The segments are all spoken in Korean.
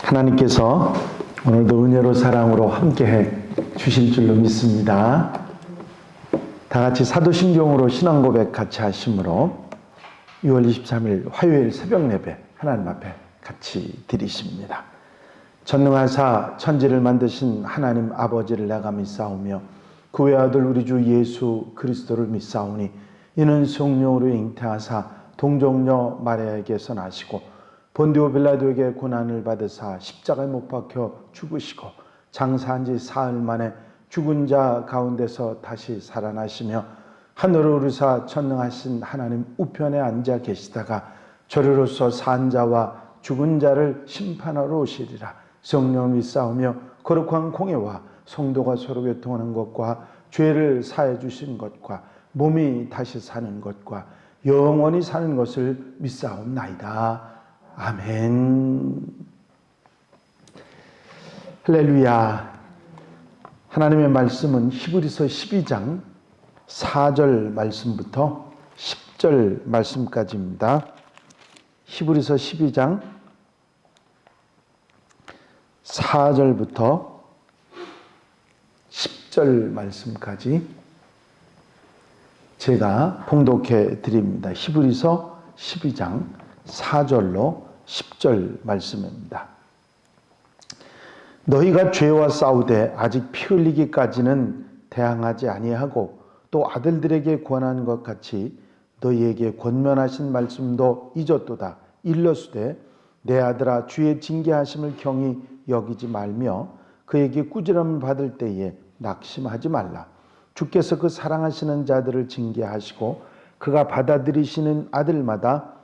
하나님께서 오늘도 은혜로 사랑으로 함께해 주실 줄로 믿습니다. 다 같이 사도신경으로 신앙고백 같이 하심으로 6월 23일 화요일 새벽 예배 하나님 앞에 같이 드리십니다. 전능하사 천지를 만드신 하나님 아버지를 내가 믿사오며 그 외아들 우리 주 예수 그리스도를 믿사오니 이는 성령으로 잉태하사 동정녀 마리아에게서 나시고 본디오 빌라도에게 고난을 받으사 십자가에 못 박혀 죽으시고 장사한 지 사흘 만에 죽은 자 가운데서 다시 살아나시며 하늘을 오르사 전능하신 하나님 우편에 앉아 계시다가 저리로서 산 자와 죽은 자를 심판하러 오시리라. 성령을 믿사오며 거룩한 공예와 성도가 서로 교통하는 것과 죄를 사해 주신 것과 몸이 다시 사는 것과 영원히 사는 것을 믿사옵나이다. 아멘. 할렐루야. 하나님의 말씀은 히브리서 12장 4절 말씀부터 10절 말씀까지입니다. 히브리서 12장 4절부터 10절 말씀까지 제가 봉독해 드립니다. 히브리서 12장 4절로 10절 말씀입니다. 너희가 죄와 싸우되 아직 피 흘리기까지는 대항하지 아니하고 또 아들들에게 권한 것 같이 너희에게 권면하신 말씀도 잊었도다. 일러스되 내 아들아 주의 징계하심을 경히 여기지 말며 그에게 꾸지람을 받을 때에 낙심하지 말라. 주께서 그 사랑하시는 자들을 징계하시고 그가 받아들이시는 아들마다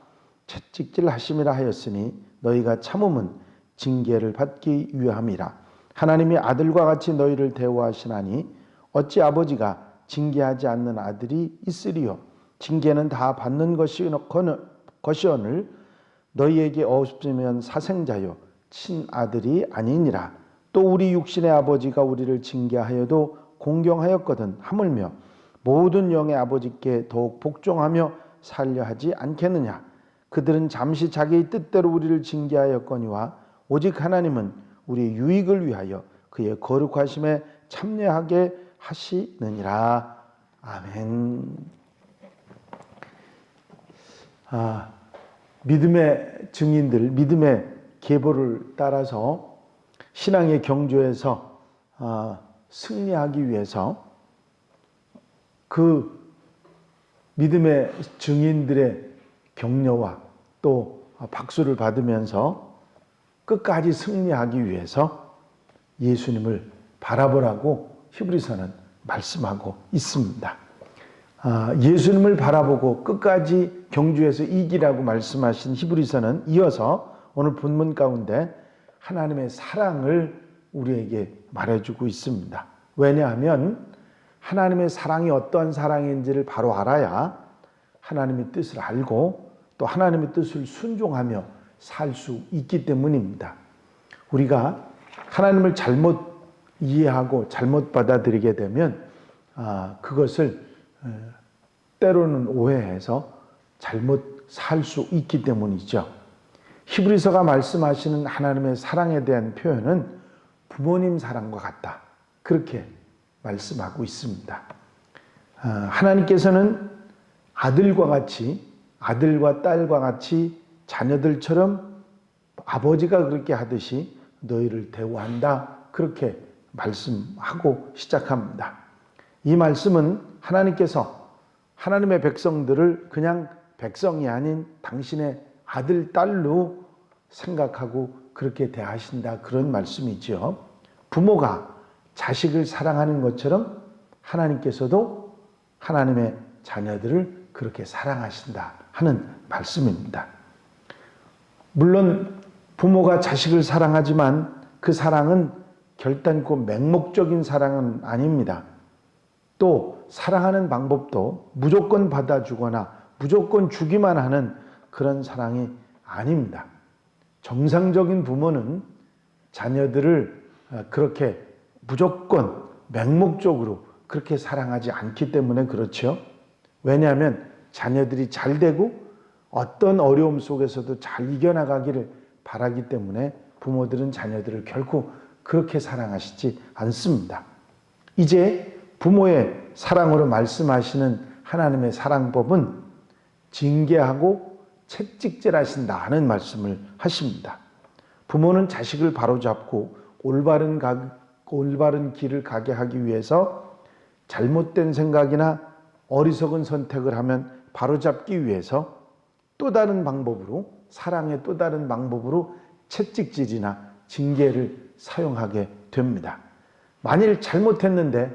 채찍질 하심이라 하였으니 너희가 참음은 징계를 받기 위함이라. 하나님이 아들과 같이 너희를 대우하시나니 어찌 아버지가 징계하지 않는 아들이 있으리요. 징계는 다 받는 것이오늘 너희에게 없으면 사생자요 친아들이 아니니라. 또 우리 육신의 아버지가 우리를 징계하여도 공경하였거든 하물며 모든 영의 아버지께 더욱 복종하며 살려 하지 않겠느냐. 그들은 잠시 자기의 뜻대로 우리를 징계하였거니와 오직 하나님은 우리의 유익을 위하여 그의 거룩하심에 참여하게 하시느니라. 아멘. 믿음의 증인들, 믿음의 계보를 따라서 신앙의 경주에서 승리하기 위해서 그 믿음의 증인들의 격려와 또 박수를 받으면서 끝까지 승리하기 위해서 예수님을 바라보라고 히브리서는 말씀하고 있습니다. 예수님을 바라보고 끝까지 경주에서 이기라고 말씀하신 히브리서는 이어서 오늘 본문 가운데 하나님의 사랑을 우리에게 말해주고 있습니다. 왜냐하면 하나님의 사랑이 어떠한 사랑인지를 바로 알아야 하나님의 뜻을 알고 또 하나님의 뜻을 순종하며 살 수 있기 때문입니다. 우리가 하나님을 잘못 이해하고 잘못 받아들이게 되면 그것을 때로는 오해해서 잘못 살 수 있기 때문이죠. 히브리서가 말씀하시는 하나님의 사랑에 대한 표현은 부모님 사랑과 같다. 그렇게 말씀하고 있습니다. 하나님께서는 아들과 딸과 같이 자녀들처럼 아버지가 그렇게 하듯이 너희를 대우한다. 그렇게 말씀하고 시작합니다. 이 말씀은 하나님께서 하나님의 백성들을 그냥 백성이 아닌 당신의 아들, 딸로 생각하고 그렇게 대하신다. 그런 말씀이죠. 부모가 자식을 사랑하는 것처럼 하나님께서도 하나님의 자녀들을 그렇게 사랑하신다 하는 말씀입니다. 물론 부모가 자식을 사랑하지만 그 사랑은 결단코 맹목적인 사랑은 아닙니다. 또 사랑하는 방법도 무조건 받아주거나 무조건 주기만 하는 그런 사랑이 아닙니다. 정상적인 부모는 자녀들을 그렇게 무조건 맹목적으로 그렇게 사랑하지 않기 때문에 그렇죠. 왜냐하면 자녀들이 잘 되고 어떤 어려움 속에서도 잘 이겨나가기를 바라기 때문에 부모들은 자녀들을 결코 그렇게 사랑하시지 않습니다. 이제 부모의 사랑으로 말씀하시는 하나님의 사랑법은 징계하고 채찍질하신다는 말씀을 하십니다. 부모는 자식을 바로잡고 올바른 길을 가게 하기 위해서 잘못된 생각이나 어리석은 선택을 하면 바로잡기 위해서 또 다른 방법으로, 사랑의 또 다른 방법으로 채찍질이나 징계를 사용하게 됩니다. 만일 잘못했는데,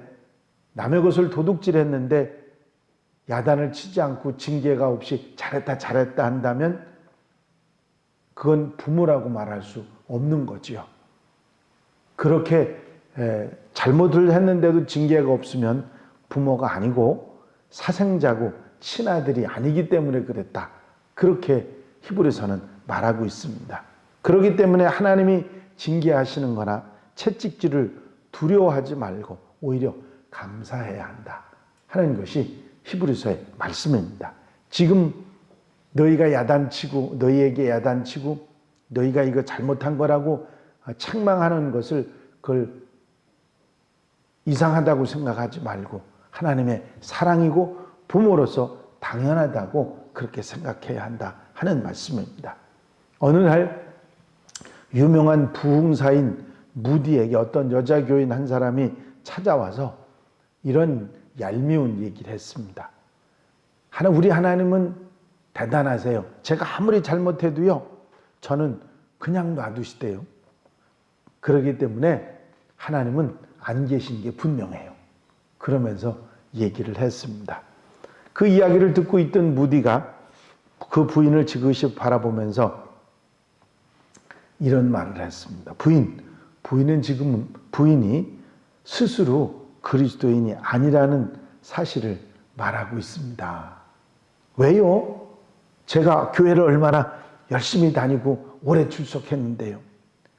남의 것을 도둑질했는데 야단을 치지 않고 징계가 없이 잘했다 한다면 그건 부모라고 말할 수 없는 거지요. 그렇게 잘못을 했는데도 징계가 없으면 부모가 아니고 사생자고 친아들이 아니기 때문에 그랬다. 그렇게 히브리서는 말하고 있습니다. 그렇기 때문에 하나님이 징계하시는 거나 채찍질을 두려워하지 말고 오히려 감사해야 한다 하는 것이 히브리서의 말씀입니다. 지금 너희에게 야단치고 너희가 이거 잘못한 거라고 책망하는 것을 그걸 이상하다고 생각하지 말고 하나님의 사랑이고 부모로서 당연하다고 그렇게 생각해야 한다 하는 말씀입니다. 어느 날 유명한 부흥사인 무디에게 어떤 여자 교인 한 사람이 찾아와서 이런 얄미운 얘기를 했습니다. 우리 하나님은 대단하세요. 제가 아무리 잘못해도요, 저는 그냥 놔두시대요. 그렇기 때문에 하나님은 안 계신 게 분명해요. 그러면서 얘기를 했습니다. 그 이야기를 듣고 있던 무디가 그 부인을 지그시 바라보면서 이런 말을 했습니다. 부인은 지금 부인이 스스로 그리스도인이 아니라는 사실을 말하고 있습니다. 왜요? 제가 교회를 얼마나 열심히 다니고 오래 출석했는데요.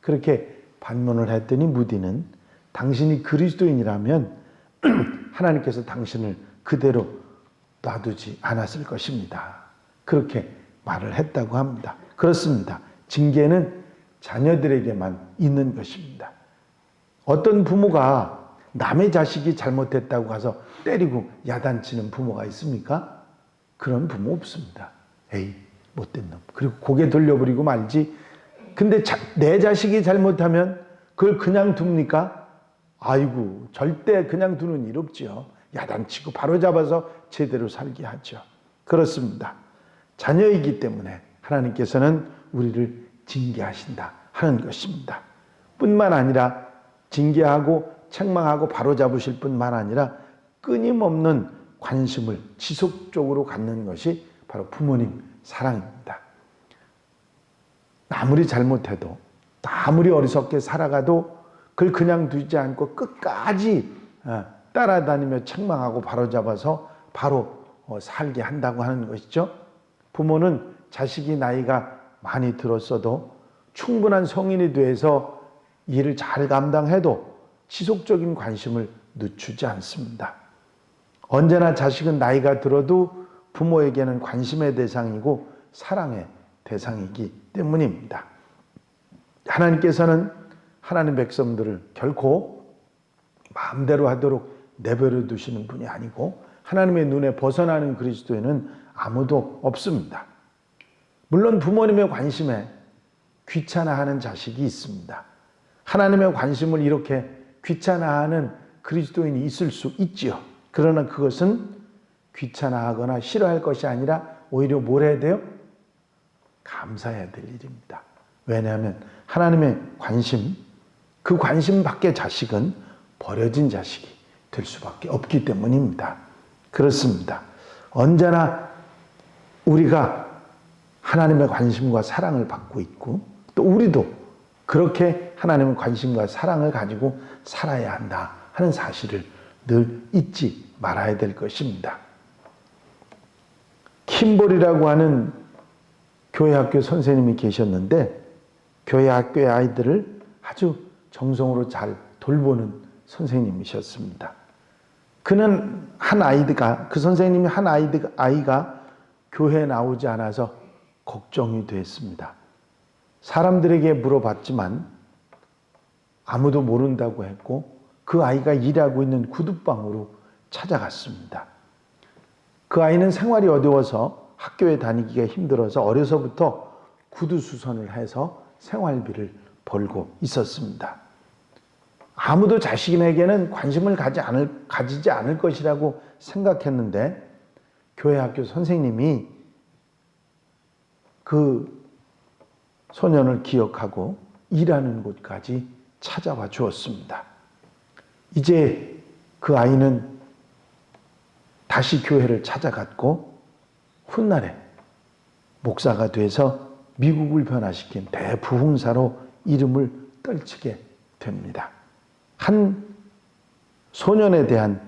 그렇게 반문을 했더니 무디는 당신이 그리스도인이라면 하나님께서 당신을 그대로 놔두지 않았을 것입니다. 그렇게 말을 했다고 합니다. 그렇습니다. 징계는 자녀들에게만 있는 것입니다. 어떤 부모가 남의 자식이 잘못했다고 가서 때리고 야단치는 부모가 있습니까? 그런 부모 없습니다. 에이, 못된 놈. 그리고 고개 돌려버리고 말지. 근데 내 자식이 잘못하면 그걸 그냥 둡니까? 아이고, 절대 그냥 두는 일 없죠. 야단치고 바로잡아서 제대로 살게 하죠. 그렇습니다. 자녀이기 때문에 하나님께서는 우리를 징계하신다 하는 것입니다. 뿐만 아니라 징계하고 책망하고 바로잡으실 뿐만 아니라 끊임없는 관심을 지속적으로 갖는 것이 바로 부모님 사랑입니다. 아무리 잘못해도, 아무리 어리석게 살아가도 그걸 그냥 두지 않고 끝까지 따라다니며 책망하고 바로잡아서 바로 살게 한다고 하는 것이죠. 부모는 자식이 나이가 많이 들었어도 충분한 성인이 돼서 일을 잘 감당해도 지속적인 관심을 늦추지 않습니다. 언제나 자식은 나이가 들어도 부모에게는 관심의 대상이고 사랑의 대상이기 때문입니다. 하나님께서는 하나님 백성들을 결코 마음대로 하도록 내버려 두시는 분이 아니고 하나님의 눈에 벗어나는 그리스도인은 아무도 없습니다. 물론 부모님의 관심에 귀찮아하는 자식이 있습니다. 하나님의 관심을 이렇게 귀찮아하는 그리스도인이 있을 수 있지요. 그러나 그것은 귀찮아하거나 싫어할 것이 아니라 오히려 뭘 해야 돼요? 감사해야 될 일입니다. 왜냐하면 하나님의 관심, 그 관심 밖의 자식은 버려진 자식이 될 수밖에 없기 때문입니다. 그렇습니다. 언제나 우리가 하나님의 관심과 사랑을 받고 있고 또 우리도 그렇게 하나님의 관심과 사랑을 가지고 살아야 한다 하는 사실을 늘 잊지 말아야 될 것입니다. 킴볼이라고 하는 교회 학교 선생님이 계셨는데 교회 학교의 아이들을 아주 정성으로 잘 돌보는 선생님이셨습니다. 그 선생님이 한 아이가 교회에 나오지 않아서 걱정이 됐습니다. 사람들에게 물어봤지만 아무도 모른다고 했고 그 아이가 일하고 있는 구두방으로 찾아갔습니다. 그 아이는 생활이 어려워서 학교에 다니기가 힘들어서 어려서부터 구두수선을 해서 생활비를 벌고 있었습니다. 아무도 자신에게는 관심을 가지지 않을 것이라고 생각했는데 교회 학교 선생님이 그 소년을 기억하고 일하는 곳까지 찾아와 주었습니다. 이제 그 아이는 다시 교회를 찾아갔고 훗날에 목사가 돼서 미국을 변화시킨 대부흥사로 이름을 떨치게 됩니다. 한 소년에 대한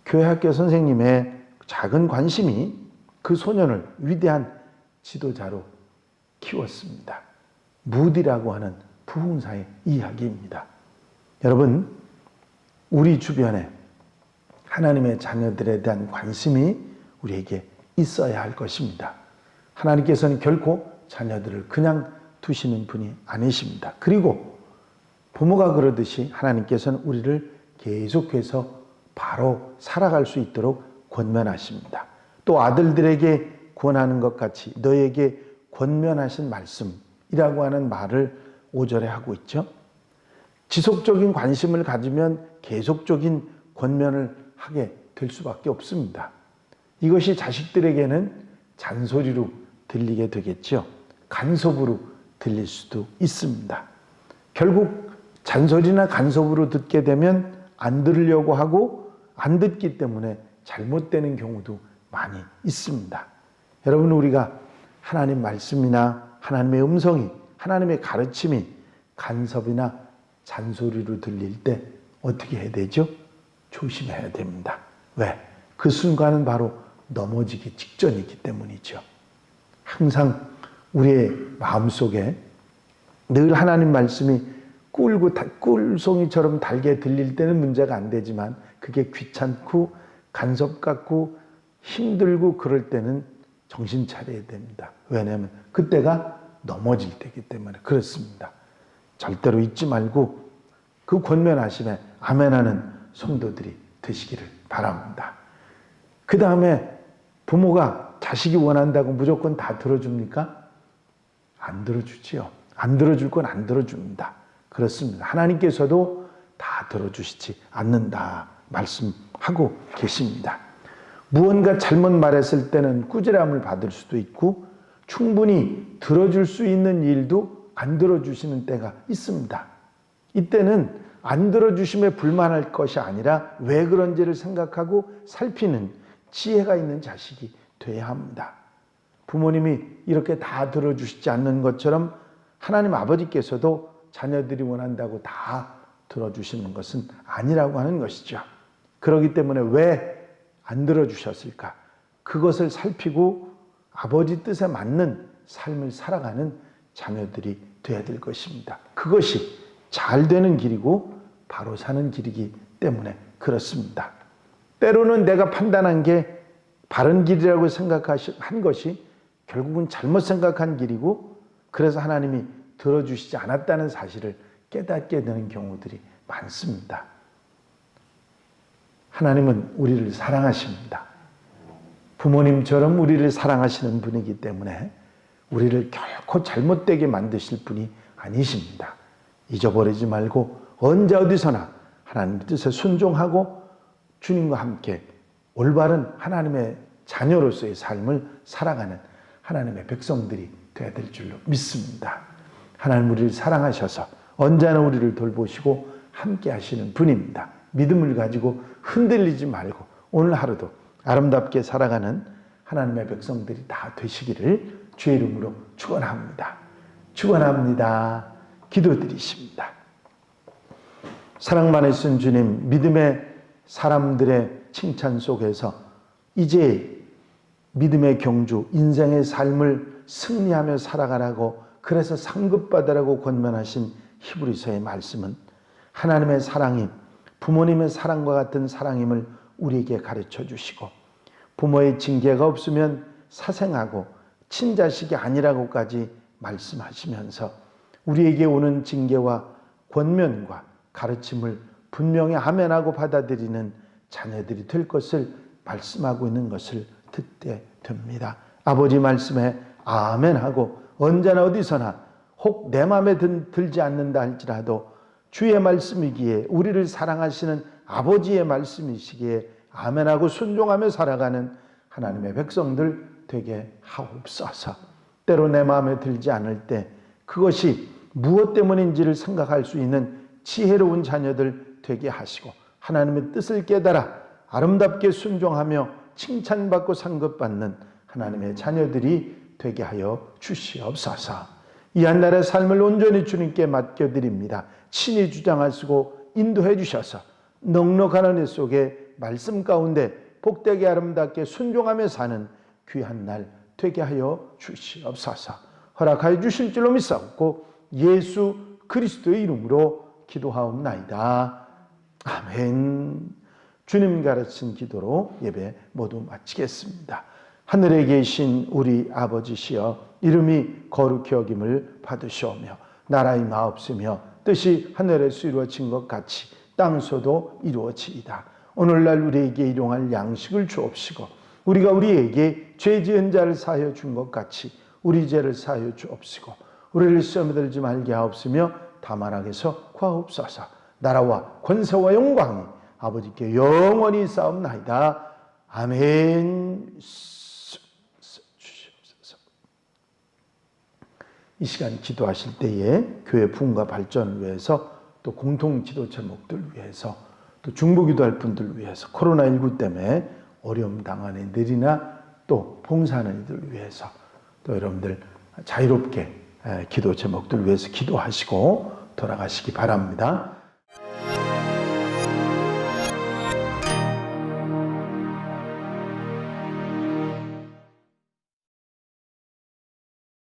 교회 학교 선생님의 작은 관심이 그 소년을 위대한 지도자로 키웠습니다. 무디라고 하는 부흥사의 이야기입니다. 여러분, 우리 주변에 하나님의 자녀들에 대한 관심이 우리에게 있어야 할 것입니다. 하나님께서는 결코 자녀들을 그냥 두시는 분이 아니십니다. 그리고 부모가 그러듯이 하나님께서는 우리를 계속해서 바로 살아갈 수 있도록 권면하십니다. 또 아들들에게 권하는 것 같이 너에게 권면하신 말씀이라고 하는 말을 5절에 하고 있죠. 지속적인 관심을 가지면 계속적인 권면을 하게 될 수밖에 없습니다. 이것이 자식들에게는 잔소리로 들리게 되겠죠. 간섭으로 들릴 수도 있습니다. 결국 잔소리나 간섭으로 듣게 되면 안 들으려고 하고 안 듣기 때문에 잘못되는 경우도 많이 있습니다. 여러분, 우리가 하나님 말씀이나 하나님의 음성이, 하나님의 가르침이 간섭이나 잔소리로 들릴 때 어떻게 해야 되죠? 조심해야 됩니다. 왜? 그 순간은 바로 넘어지기 직전이기 때문이죠. 항상 우리의 마음속에 늘 하나님 말씀이 꿀송이처럼 달게 들릴 때는 문제가 안 되지만 그게 귀찮고 간섭 같고 힘들고 그럴 때는 정신 차려야 됩니다. 왜냐하면 그때가 넘어질 때이기 때문에 그렇습니다. 절대로 잊지 말고 그 권면하심에 아멘하는 성도들이 되시기를 바랍니다. 그 다음에 부모가 자식이 원한다고 무조건 다 들어줍니까? 안 들어주지요. 안 들어줄 건 안 들어줍니다. 그렇습니다. 하나님께서도 다 들어주시지 않는다 말씀하고 계십니다. 무언가 잘못 말했을 때는 꾸지람을 받을 수도 있고 충분히 들어줄 수 있는 일도 안 들어주시는 때가 있습니다. 이때는 안 들어주심에 불만할 것이 아니라 왜 그런지를 생각하고 살피는 지혜가 있는 자식이 돼야 합니다. 부모님이 이렇게 다 들어주시지 않는 것처럼 하나님 아버지께서도 자녀들이 원한다고 다 들어주시는 것은 아니라고 하는 것이죠. 그렇기 때문에 왜 안 들어주셨을까? 그것을 살피고 아버지 뜻에 맞는 삶을 살아가는 자녀들이 되어야 될 것입니다. 그것이 잘 되는 길이고 바로 사는 길이기 때문에 그렇습니다. 때로는 내가 판단한 게 바른 길이라고 생각한 것이 결국은 잘못 생각한 길이고 그래서 하나님이 들어주시지 않았다는 사실을 깨닫게 되는 경우들이 많습니다. 하나님은 우리를 사랑하십니다. 부모님처럼 우리를 사랑하시는 분이기 때문에 우리를 결코 잘못되게 만드실 분이 아니십니다. 잊어버리지 말고 언제 어디서나 하나님의 뜻에 순종하고 주님과 함께 올바른 하나님의 자녀로서의 삶을 살아가는 하나님의 백성들이 되어야 될 줄로 믿습니다. 하나님 우리를 사랑하셔서 언제나 우리를 돌보시고 함께 하시는 분입니다. 믿음을 가지고 흔들리지 말고 오늘 하루도 아름답게 살아가는 하나님의 백성들이 다 되시기를 주의 이름으로 축원합니다. 축원합니다. 기도드리십니다. 사랑 많으신 주님, 믿음의 사람들의 칭찬 속에서 이제 믿음의 경주, 인생의 삶을 승리하며 살아가라고 그래서 상급받으라고 권면하신 히브리서의 말씀은 하나님의 사랑이 부모님의 사랑과 같은 사랑임을 우리에게 가르쳐 주시고 부모의 징계가 없으면 사생하고 친자식이 아니라고까지 말씀하시면서 우리에게 오는 징계와 권면과 가르침을 분명히 아멘하고 받아들이는 자녀들이 될 것을 말씀하고 있는 것을 듣게 됩니다. 아버지 말씀에 아멘하고 언제나 어디서나 혹 내 마음에 들지 않는다 할지라도 주의 말씀이기에 우리를 사랑하시는 아버지의 말씀이시기에 아멘하고 순종하며 살아가는 하나님의 백성들 되게 하옵소서. 때로 내 마음에 들지 않을 때 그것이 무엇 때문인지를 생각할 수 있는 지혜로운 자녀들 되게 하시고 하나님의 뜻을 깨달아 아름답게 순종하며 칭찬받고 상급받는 하나님의 자녀들이 되게 하여 주시옵소서. 이 한 날의 삶을 온전히 주님께 맡겨드립니다. 친히 주장하시고 인도해 주셔서 넉넉한 은혜 속에 말씀 가운데 복되게 아름답게 순종하며 사는 귀한 날 되게 하여 주시옵소서. 허락하여 주실 줄로 믿사옵고 예수 그리스도의 이름으로 기도하옵나이다. 아멘. 주님 가르친 기도로 예배 모두 마치겠습니다. 하늘에 계신 우리 아버지시여 이름이 거룩히 여김을 받으시오며 나라의 마옵시며 뜻이 하늘에서 이루어진 것 같이 땅에서도 이루어지이다. 오늘날 우리에게 일용할 양식을 주옵시고 우리가 우리에게 죄 지은 자를 사하여 준 것 같이 우리 죄를 사하여 주옵시고 우리를 시험에 들지 말게 하옵시며 다만 악에서 구하옵소서. 나라와 권세와 영광이 아버지께 영원히 싸움나이다. 아멘. 이 시간 기도하실 때에 교회 부흥과 발전을 위해서 또 공동 기도 제목들 위해서 또 중보기도할 분들 위해서 코로나19 때문에 어려움 당하는 일이나 또 봉사하는 이들 위해서 또 여러분들 자유롭게 기도 제목들 위해서 기도하시고 돌아가시기 바랍니다.